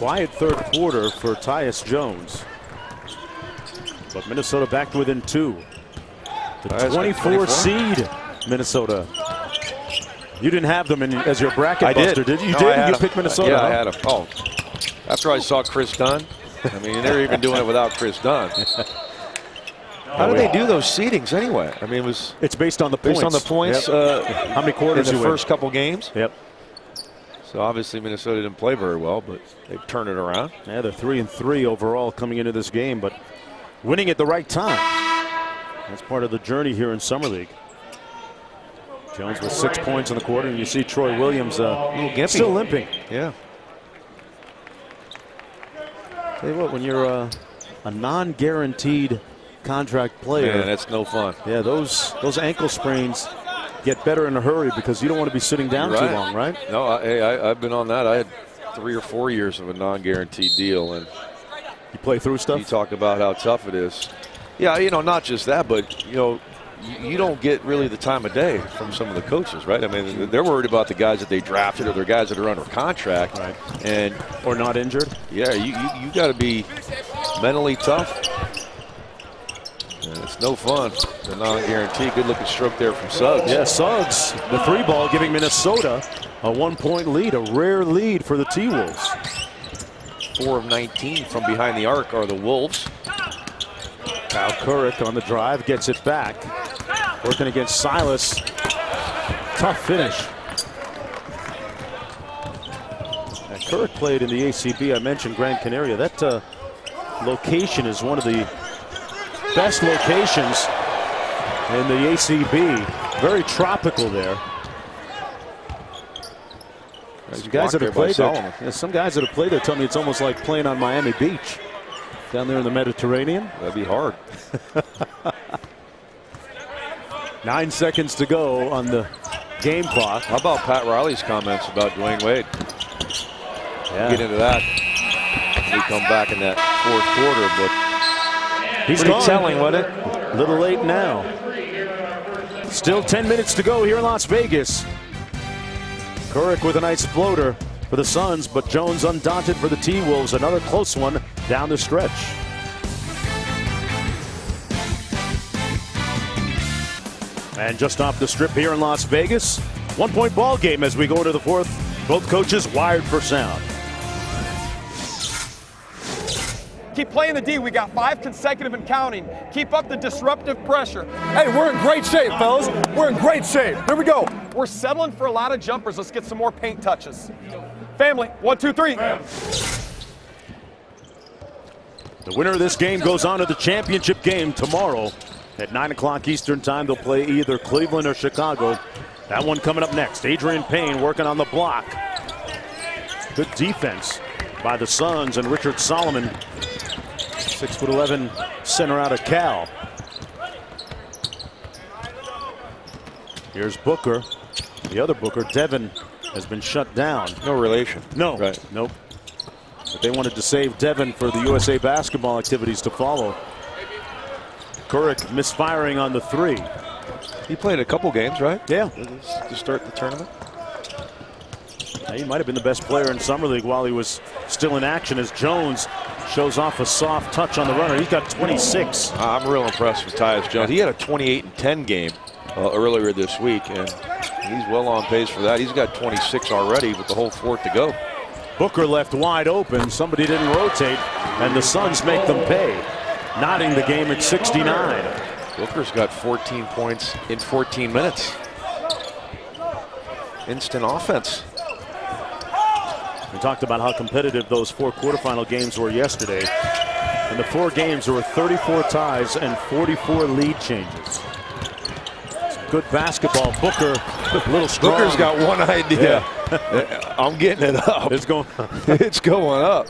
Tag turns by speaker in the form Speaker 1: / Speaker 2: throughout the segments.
Speaker 1: quiet third quarter for Tyus Jones. But Minnesota back to within 2. The 24 seed, Minnesota. You didn't have them as your bracket buster, did you? You did? You picked Minnesota?
Speaker 2: Yeah, I had them. Oh, after I saw Chris Dunn. I mean, they're even doing it without Chris Dunn. How do they do those seedings anyway? I mean,
Speaker 1: it's based on the points.
Speaker 2: Based on the points. Yep.
Speaker 1: How many quarters
Speaker 2: in the
Speaker 1: you
Speaker 2: first couple games?
Speaker 1: Yep.
Speaker 2: So obviously Minnesota didn't play very well, but they've turned it around.
Speaker 1: Yeah, they're 3-3 overall coming into this game, but winning at the right time. That's part of the journey here in Summer League. Jones with 6 points in the quarter, and you see Troy Williams still limping.
Speaker 2: Yeah.
Speaker 1: Tell you what, when you're a non-guaranteed contract player,
Speaker 2: man, that's no fun.
Speaker 1: Yeah, those ankle sprains get better in a hurry because you don't want to be sitting down too long, right?
Speaker 2: No, I've been on that. I had 3 or 4 years of a non-guaranteed deal, and
Speaker 1: you play through stuff.
Speaker 2: You talk about how tough it is. Yeah, you know, not just that, but you know, you don't get really the time of day from some of the coaches, right? I mean, they're worried about the guys that they drafted or the guys that are under contract,
Speaker 1: right?
Speaker 2: And
Speaker 1: or not injured.
Speaker 2: Yeah, you got to be mentally tough. And it's no fun. The non-guaranteed. Good-looking stroke there from Suggs.
Speaker 1: Yeah, Suggs, the 3 ball giving Minnesota a 1-point lead, a rare lead for the T-Wolves.
Speaker 2: 4 of 19 from behind the arc are the Wolves.
Speaker 1: Kyle Kuric on the drive, gets it back. Working against Silas. Tough finish. Now, Kuric played in the ACB. I mentioned Gran Canaria. That location is one of the best locations in the ACB. Very tropical there. Some guys that have played there, some guys that have played there tell me it's almost like playing on Miami Beach down there in the Mediterranean.
Speaker 2: That'd be hard.
Speaker 1: 9 seconds to go on the game clock.
Speaker 2: How about Pat Riley's comments about Dwayne Wade?
Speaker 1: Yeah.
Speaker 2: Get into that. We come back in that fourth quarter, but
Speaker 1: he's
Speaker 2: pretty telling, wasn't it?
Speaker 1: A little late now. Still 10 minutes to go here in Las Vegas. Kuric with a nice floater for the Suns, but Jones undaunted for the T-Wolves. Another close one down the stretch. And just off the strip here in Las Vegas, 1-point ball game as we go into the fourth. Both coaches wired for sound.
Speaker 3: Keep playing the D. We got 5 consecutive and counting. Keep up the disruptive pressure. Hey, we're in great shape, fellas. We're in great shape. Here we go. We're settling for a lot of jumpers. Let's get some more paint touches. Family, 1, 2, 3.
Speaker 1: The winner of this game goes on to the championship game tomorrow at 9 o'clock Eastern time. They'll play either Cleveland or Chicago. That one coming up next. Adrian Payne working on the block. Good defense by the Suns and Richard Solomon. 6'11" center out of Cal. Here's Booker. The other Booker, Devin, has been shut down.
Speaker 2: No relation.
Speaker 1: No.
Speaker 2: Right.
Speaker 1: Nope. But they wanted to save Devin for the USA basketball activities to follow. Kuric misfiring on the 3.
Speaker 2: He played a couple games, right?
Speaker 1: Yeah.
Speaker 2: To start the tournament.
Speaker 1: He might have been the best player in Summer League while he was still in action as Jones shows off a soft touch on the runner. He's got 26.
Speaker 2: I'm real impressed with Tyus Jones. He had a 28-10 game earlier this week, and he's well on pace for that. He's got 26 already with the whole fourth to go.
Speaker 1: Booker left wide open. Somebody didn't rotate, and the Suns make them pay, knotting the game at 69.
Speaker 2: Booker's got 14 points in 14 minutes. Instant offense.
Speaker 1: We talked about how competitive those 4 quarterfinal games were yesterday. In the 4 games, there were 34 ties and 44 lead changes. Some good basketball. Booker, a little strong.
Speaker 2: Booker's got one idea. Yeah. I'm getting it up.
Speaker 1: It's going.
Speaker 2: It's going up.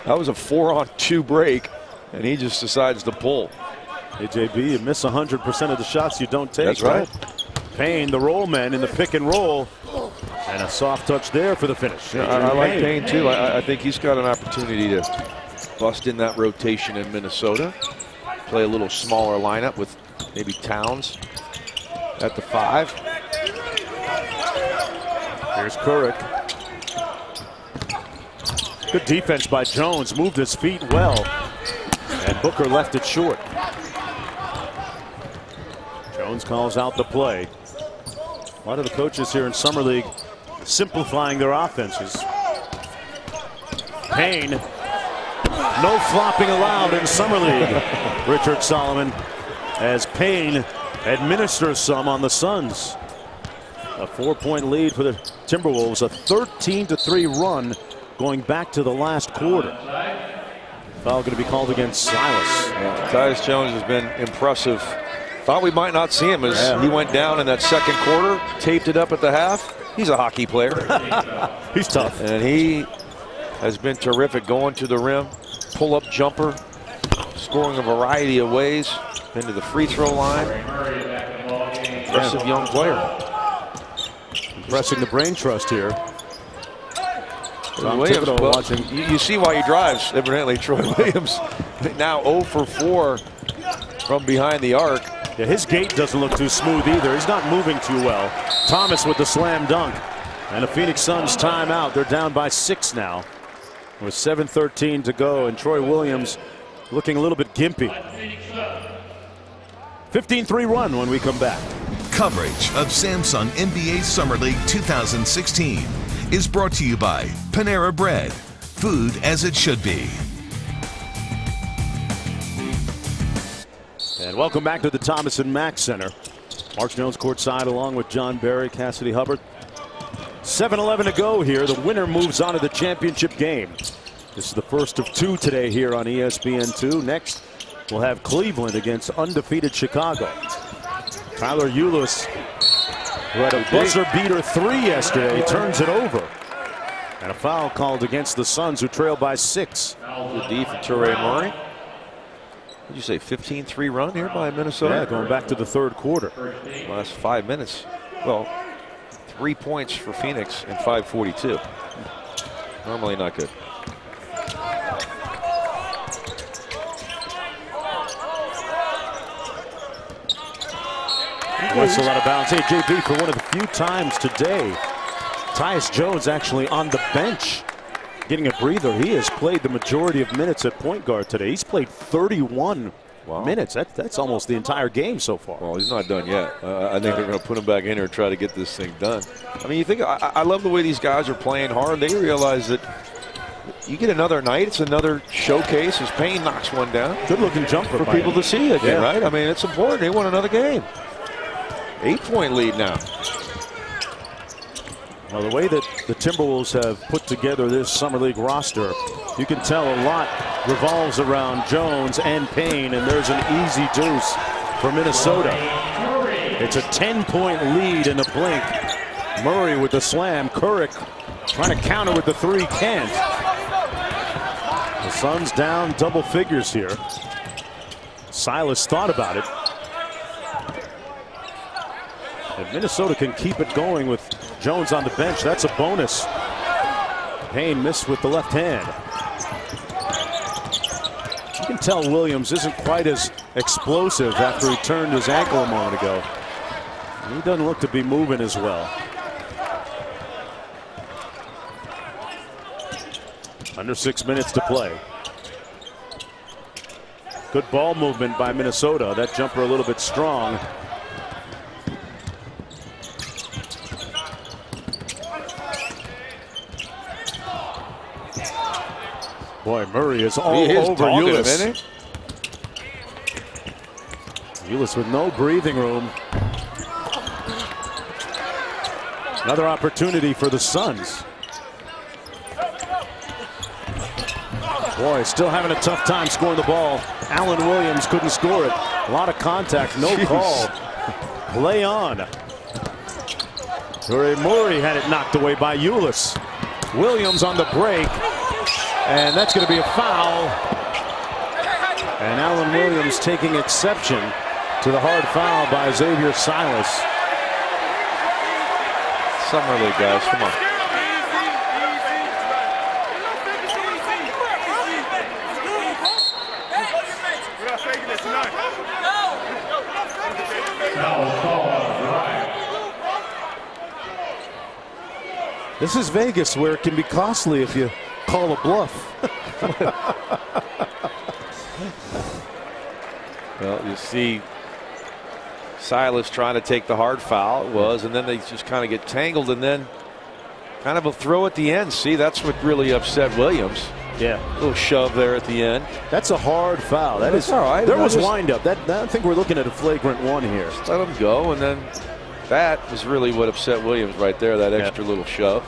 Speaker 2: That was a 4-on-2 break, and he just decides to pull.
Speaker 1: Hey, JB, you miss 100% of the shots you don't take.
Speaker 2: That's right.
Speaker 1: Payne, the roll man in the pick and roll. And a soft touch there for the finish.
Speaker 2: Yeah, I like Payne too. I think he's got an opportunity to bust in that rotation in Minnesota. Play a little smaller lineup with maybe Towns at the 5.
Speaker 1: Here's Kuric. Good defense by Jones. Moved his feet well. And Booker left it short. Jones calls out the play. A lot of the coaches here in Summer League simplifying their offenses. Payne. No flopping allowed in Summer League. Richard Solomon, as Payne administers some on the Suns. A 4-point lead for the Timberwolves. A 13-3 run going back to the last quarter. Foul going to be called against Silas.
Speaker 2: Yeah, Tyus Jones has been impressive. Thought we might not see him as he went down in that second quarter, taped it up at the half. He's a hockey player.
Speaker 1: He's tough.
Speaker 2: And he has been terrific going to the rim, pull-up jumper, scoring a variety of ways, into the free throw line. Impressive young player.
Speaker 1: Impressing the brain trust here. Tom
Speaker 2: Williams,
Speaker 1: Thibodeau
Speaker 2: well,
Speaker 1: watching.
Speaker 2: you see why he drives, evidently. Troy Williams now 0 for 4 from behind the arc.
Speaker 1: Yeah, his gait doesn't look too smooth either. He's not moving too well. Thomas with the slam dunk. And the Phoenix Suns timeout. They're down by 6 now with 7:13 to go. And Troy Williams looking a little bit gimpy. 15-3 run when we come back.
Speaker 4: Coverage of Samsung NBA Summer League 2016 is brought to you by Panera Bread. Food as it should be.
Speaker 1: And welcome back to the Thomas and Mack Center. Mark Jones courtside along with John Barry, Cassidy Hubbard. 7:11 to go here. The winner moves on to the championship game. This is the first of 2 today here on ESPN2. Next, we'll have Cleveland against undefeated Chicago. Tyler Ulis, who had a buzzer beater 3 yesterday, turns it over. And a foul called against the Suns, who trail by 6.
Speaker 2: Good D for Toure Murray. What did you say, 15-3 run here by Minnesota?
Speaker 1: Yeah, going back to the third quarter.
Speaker 2: Last 5 minutes. Well, 3 points for Phoenix in 5:42. Normally not good.
Speaker 1: Whistle out of bounds. Hey, JB, for one of the few times today, Tyus Jones actually on the bench getting a breather. He has played the majority of minutes at point guard today. He's played 31 minutes. That's almost the entire game so far.
Speaker 2: Well, he's not done yet. I think they're going to put him back in here and try to get this thing done. I mean, you think, I love the way these guys are playing hard. They realize that you get another night, it's another showcase as Payne knocks one down.
Speaker 1: Good looking jumper
Speaker 2: for people to see again, right? I mean, it's important. They want another game. 8-point lead now.
Speaker 1: Well, the way that the Timberwolves have put together this Summer League roster, you can tell a lot revolves around Jones and Payne, and there's an easy deuce for Minnesota. It's a 10-point lead in a blink. Murray with the slam. Kurek trying to counter with the 3, can't. The Suns down double figures here. Silas thought about it. If Minnesota can keep it going with Jones on the bench, that's a bonus. Payne missed with the left hand. You can tell Williams isn't quite as explosive after he turned his ankle a moment ago. He doesn't look to be moving as well. Under 6 minutes to play. Good ball movement by Minnesota. That jumper a little bit strong. Boy, Murray is all over Ulis. Ulis with no breathing room. Another opportunity for the Suns. Boy, still having a tough time scoring the ball. Allen Williams couldn't score it. A lot of contact, no call. Play on. Toure Murray had it knocked away by Ulis. Williams on the break. And that's going to be a foul. And Allen Williams taking exception to the hard foul by Xavier Silas.
Speaker 2: Summer League guys, come on.
Speaker 1: This is Vegas, where it can be costly if you call a bluff.
Speaker 2: Well, you see Silas trying to take the hard foul, it was, and then they just kind of get tangled, and then kind of a throw at the end. See, that's what really upset Williams.
Speaker 1: Yeah.
Speaker 2: A little shove there at the end.
Speaker 1: That's a hard foul. That's
Speaker 2: all right.
Speaker 1: There was windup. I think we're looking at a flagrant one here.
Speaker 2: Just let him go, and then that was really what upset Williams right there, that extra little shove.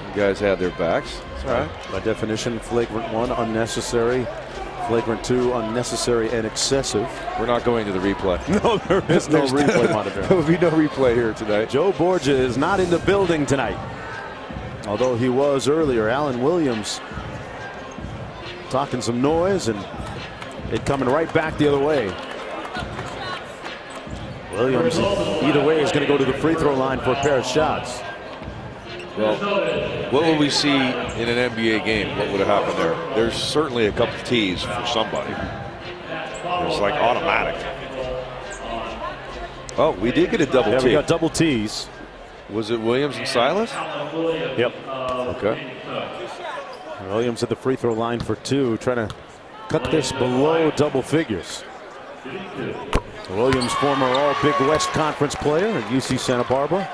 Speaker 2: You guys had their backs. It's all right.
Speaker 1: By definition, flagrant one, unnecessary. Flagrant two, unnecessary and excessive.
Speaker 2: We're not going to the replay.
Speaker 1: No, there is no replay monitor.
Speaker 2: There will be no replay here tonight.
Speaker 1: Joe Borgia is not in the building tonight. Although he was earlier. Alan Williams talking some noise and it coming right back the other way. Williams, either way, is going to go to the free throw line for a pair of shots.
Speaker 2: Well, what will we see in an NBA game? What would have happened there? There's certainly a couple tees for somebody. It's like automatic. Oh, we did get a double tee.
Speaker 1: We got double tees.
Speaker 2: Was it Williams and Silas?
Speaker 1: Yep.
Speaker 2: Okay.
Speaker 1: Williams at the free throw line for two, trying to cut this below double figures. Williams, former All Big West Conference player at UC Santa Barbara.